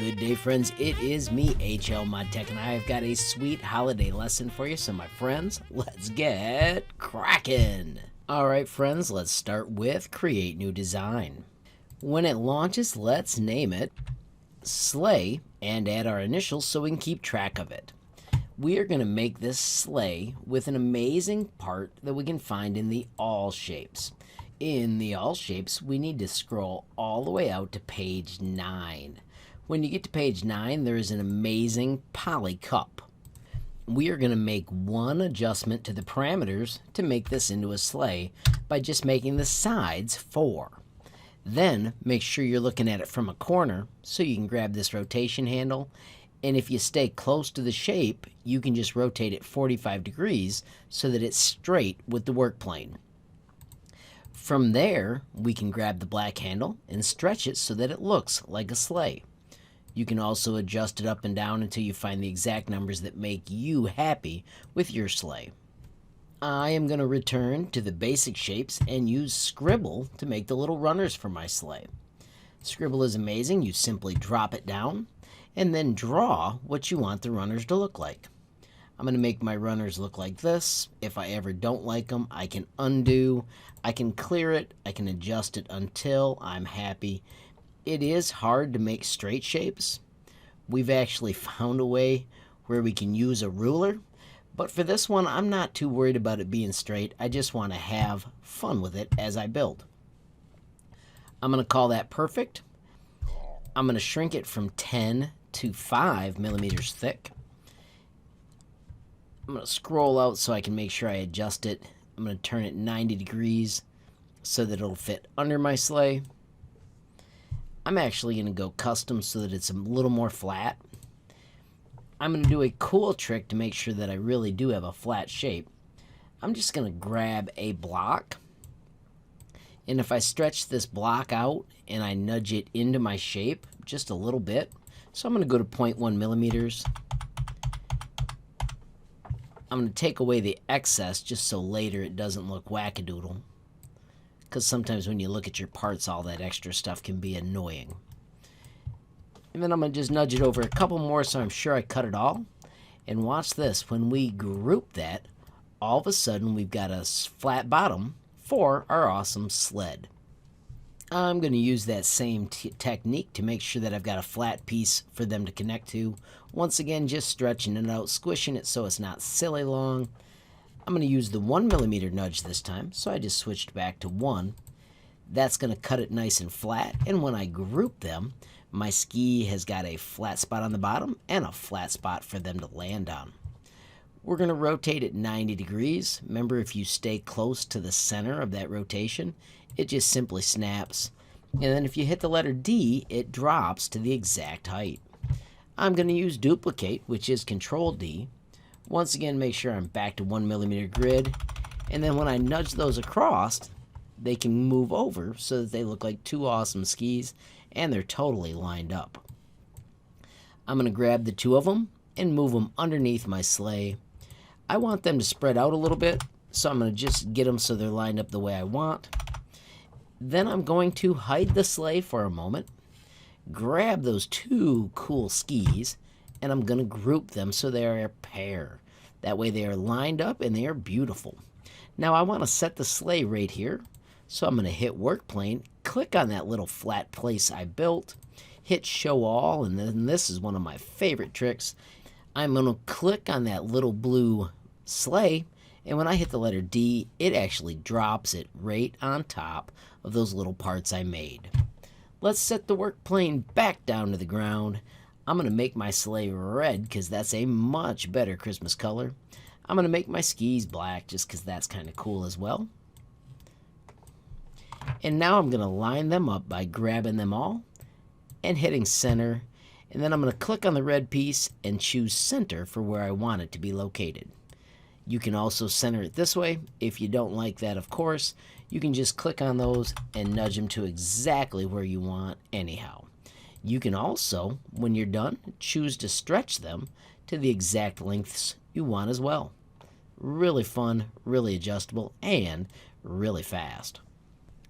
Good day, friends. It is me, HLModTech, and I have got a sweet holiday lesson for you. So, my friends, let's get cracking. All right, friends, let's start with Create New Design. When it launches, let's name it Sleigh and add our initials so we can keep track of it. We are going to make this sleigh with an amazing part that we can find in the All Shapes. In the All Shapes, we need to scroll all the way out to page 9. When you get to page 9, there is an amazing poly cup. We are going to make one adjustment to the parameters to make this into a sleigh by just making the sides 4. Then make sure you're looking at it from a corner so you can grab this rotation handle, and if you stay close to the shape, you can just rotate it 45 degrees so that it's straight with the work plane. From there, we can grab the black handle and stretch it so that it looks like a sleigh. You can also adjust it up and down until you find the exact numbers that make you happy with your sleigh. I am going to return to the basic shapes and use Scribble to make the little runners for my sleigh. Scribble is amazing. You simply drop it down and then draw what you want the runners to look like. I'm going to make my runners look like this. If I ever don't like them, I can undo, I can clear it, I can adjust it until I'm happy. It is hard to make straight shapes. We've actually found a way where we can use a ruler, but for this one, I'm not too worried about it being straight. I just want to have fun with it as I build. I'm going to call that perfect. I'm going to shrink it from 10 to 5 millimeters thick. I'm going to scroll out so I can make sure I adjust it. I'm going to turn it 90 degrees so that it'll fit under my sleigh. I'm actually going to go custom so that it's a little more flat. I'm going to do a cool trick to make sure that I really do have a flat shape. I'm just going to grab a block, and if I stretch this block out and I nudge it into my shape just a little bit, so I'm going to go to 0.1 millimeters. I'm going to take away the excess just so later it doesn't look wackadoodle, because sometimes when you look at your parts, all that extra stuff can be annoying. And then I'm going to just nudge it over a couple more so I'm sure I cut it all. And watch this. When we group that, all of a sudden we've got a flat bottom for our awesome sled. I'm going to use that same technique to make sure that I've got a flat piece for them to connect to. Once again, just stretching it out, squishing it so it's not silly long. I'm going to use the 1 millimeter nudge this time, so I just switched back to 1. That's going to cut it nice and flat, and when I group them, my ski has got a flat spot on the bottom and a flat spot for them to land on. We're going to rotate it 90 degrees. Remember, if you stay close to the center of that rotation, it just simply snaps. And then if you hit the letter D, it drops to the exact height. I'm going to use duplicate, which is Control D. Once again, make sure I'm back to 1 millimeter grid. And then when I nudge those across, they can move over so that they look like two awesome skis, and they're totally lined up. I'm going to grab the two of them and move them underneath my sleigh. I want them to spread out a little bit, so I'm going to just get them so they're lined up the way I want. Then I'm going to hide the sleigh for a moment, grab those two cool skis, and I'm going to group them so they are a pair. That way they are lined up and they are beautiful. Now I want to set the sleigh right here, so I'm going to hit work plane, click on that little flat place I built, hit show all, and then this is one of my favorite tricks. I'm going to click on that little blue sleigh, and when I hit the letter D, it actually drops it right on top of those little parts I made. Let's set the work plane back down to the ground. I'm going to make my sleigh red because that's a much better Christmas color. I'm going to make my skis black just because that's kind of cool as well. And now I'm going to line them up by grabbing them all and hitting center. And then I'm going to click on the red piece and choose center for where I want it to be located. You can also center it this way. If you don't like that, of course, you can just click on those and nudge them to exactly where you want anyhow. You can also, when you're done, choose to stretch them to the exact lengths you want as well. Really fun, really adjustable, and really fast.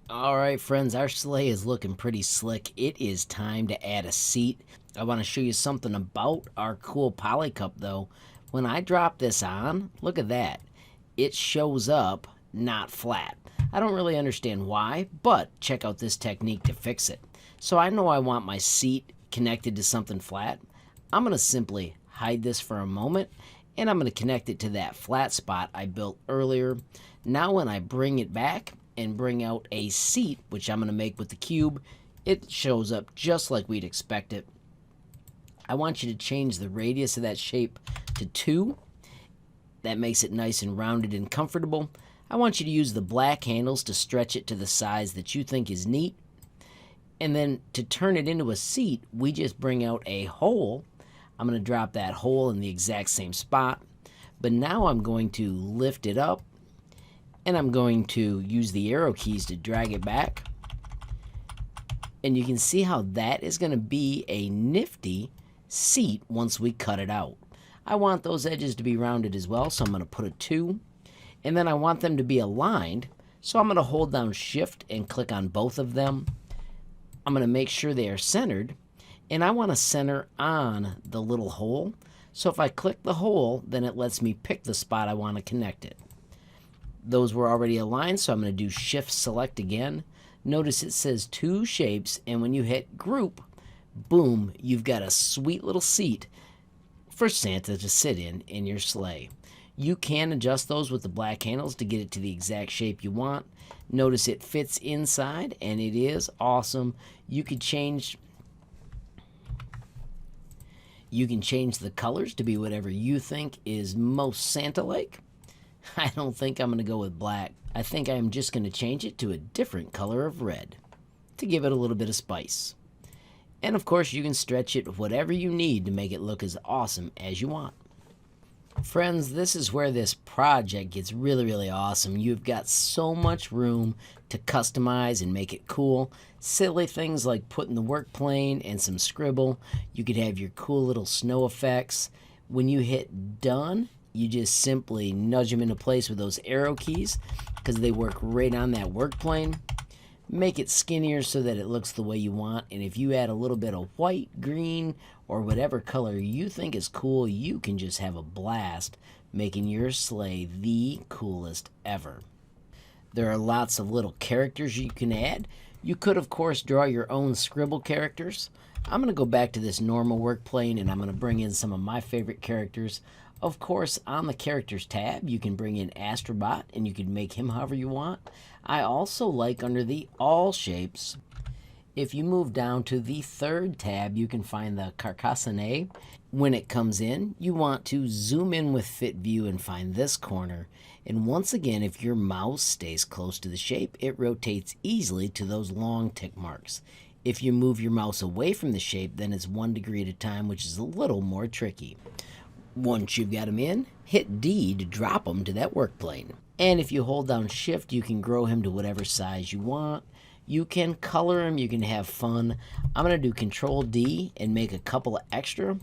Alright friends, our sleigh is looking pretty slick. It is time to add a seat. I want to show you something about our cool poly cup though. When I drop this on, look at that. It shows up not flat. I don't really understand why, but check out this technique to fix it. So I know I want my seat connected to something flat. I'm going to simply hide this for a moment, and I'm going to connect it to that flat spot I built earlier. Now when I bring it back and bring out a seat, which I'm going to make with the cube, it shows up just like we'd expect it. I want you to change the radius of that shape to 2. That makes it nice and rounded and comfortable. I want you to use the black handles to stretch it to the size that you think is neat. And then to turn it into a seat, we just bring out a hole. I'm going to drop that hole in the exact same spot. But now I'm going to lift it up, and I'm going to use the arrow keys to drag it back. And you can see how that is going to be a nifty seat once we cut it out. I want those edges to be rounded as well, so I'm going to put a 2. And then I want them to be aligned, so I'm going to hold down Shift and click on both of them. I'm going to make sure they are centered, and I want to center on the little hole. So if I click the hole, then it lets me pick the spot I want to connect it. Those were already aligned, so I'm going to do Shift Select again. Notice it says 2 shapes, and when you hit Group, boom, you've got a sweet little seat for Santa to sit in your sleigh. You can adjust those with the black handles to get it to the exact shape you want. Notice it fits inside, and it is awesome. You can change the colors to be whatever you think is most Santa-like. I don't think I'm going to go with black. I think I'm just going to change it to a different color of red to give it a little bit of spice. And of course, you can stretch it whatever you need to make it look as awesome as you want. Friends, this is where this project gets really, really awesome. You've got so much room to customize and make it cool. Silly things like putting the work plane and some scribble. You could have your cool little snow effects. When you hit done, you just simply nudge them into place with those arrow keys because they work right on that work plane. Make it skinnier so that it looks the way you want, and if you add a little bit of white, green, or whatever color you think is cool, you can just have a blast making your sleigh the coolest ever. There are lots of little characters you can add. You could, of course, draw your own scribble characters. I'm going to go back to this normal work plane, and I'm going to bring in some of my favorite characters. Of course, on the Characters tab, you can bring in Astrobot, and you can make him however you want. I also like under the All Shapes, if you move down to the 3rd tab, you can find the Carcassonne. When it comes in, you want to zoom in with Fit View and find this corner. And once again, if your mouse stays close to the shape, it rotates easily to those long tick marks. If you move your mouse away from the shape, then it's 1 degree at a time, which is a little more tricky. Once you've got him in, hit D to drop him to that work plane. And if you hold down Shift, you can grow him to whatever size you want. You can color him, you can have fun. I'm going to do Control D and make a couple of extra.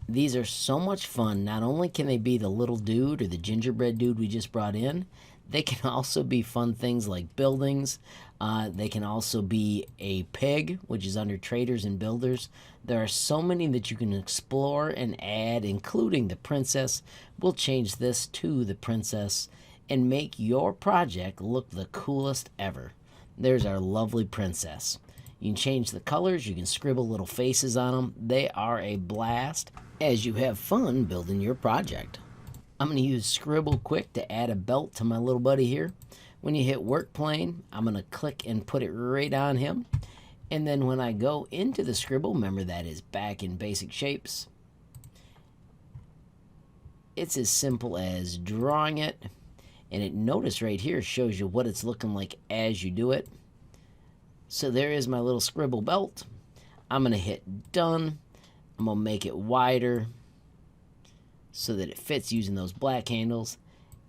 These are so much fun. Not only can they be the little dude or the gingerbread dude we just brought in, they can also be fun things like buildings. They can also be a pig, which is under traders and builders. There are so many that you can explore and add, including the princess. We'll change this to the princess and make your project look the coolest ever. There's our lovely princess. You can change the colors, you can scribble little faces on them. They are a blast as you have fun building your project. I'm going to use Scribble Quick to add a belt to my little buddy here. When you hit Work Plane, I'm going to click and put it right on him. And then when I go into the scribble, remember that is back in basic shapes. It's as simple as drawing it. And it, notice right here, shows you what it's looking like as you do it. So there is my little scribble belt. I'm going to hit Done. I'm going to make it wider so that it fits using those black handles,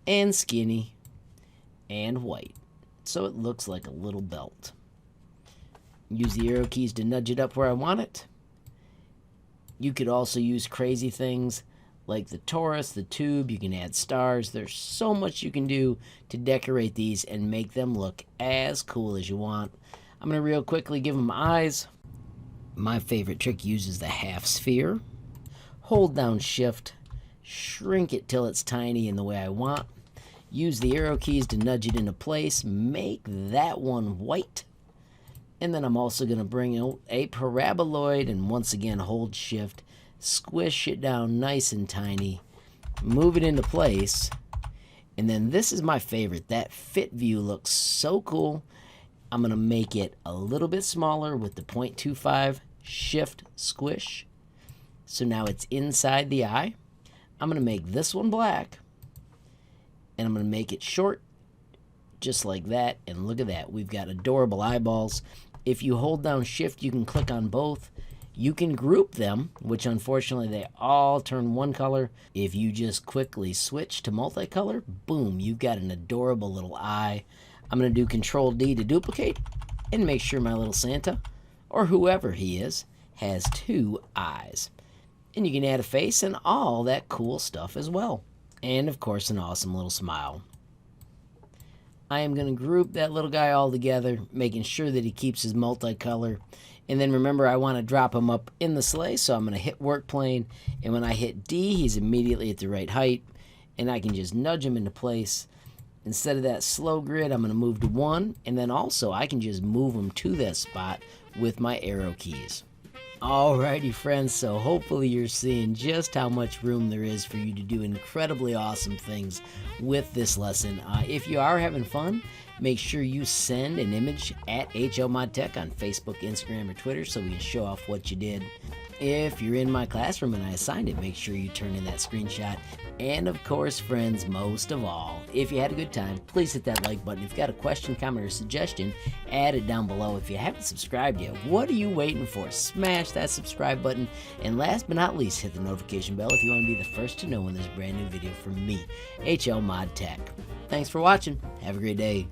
and skinny and white. So it looks like a little belt. Use the arrow keys to nudge it up where I want it. You could also use crazy things like the torus, the tube. You can add stars. There's so much you can do to decorate these and make them look as cool as you want. I'm going to real quickly give them eyes. My favorite trick uses the half sphere. Hold down shift, shrink it till it's tiny in the way I want. Use the arrow keys to nudge it into place. Make that one white. And then I'm also going to bring out a paraboloid and once again hold shift. Squish it down nice and tiny. Move it into place. And then this is my favorite. That fit view looks so cool. I'm going to make it a little bit smaller with the 0.25 shift squish. So now it's inside the eye. I'm going to make this one black. And I'm going to make it short just like that. And look at that. We've got adorable eyeballs. If you hold down shift, you can click on both. You can group them, which unfortunately they all turn one color. If you just quickly switch to multicolor, boom, you've got an adorable little eye. I'm going to do Control D to duplicate and make sure my little Santa, or whoever he is, has 2 eyes. And you can add a face and all that cool stuff as well. And of course, an awesome little smile. I am going to group that little guy all together, making sure that he keeps his multicolor. And then remember, I want to drop him up in the sleigh, so I'm going to hit work plane. And when I hit D, he's immediately at the right height. And I can just nudge him into place. Instead of that slow grid, I'm going to move to 1. And then also, I can just move him to that spot with my arrow keys. Alrighty friends, so hopefully you're seeing just how much room there is for you to do incredibly awesome things with this lesson. If you are having fun, make sure you send an image at HLModTech on Facebook, Instagram, or Twitter so we can show off what you did. If you're in my classroom and I assigned it, make sure you turn in that screenshot. And of course, friends, most of all, if you had a good time, please hit that like button. If you've got a question, comment, or suggestion, add it down below. If you haven't subscribed yet, what are you waiting for? Smash that subscribe button. And last but not least, hit the notification bell if you want to be the first to know when there's a brand new video from me, HLModTech. Thanks for watching. Have a great day.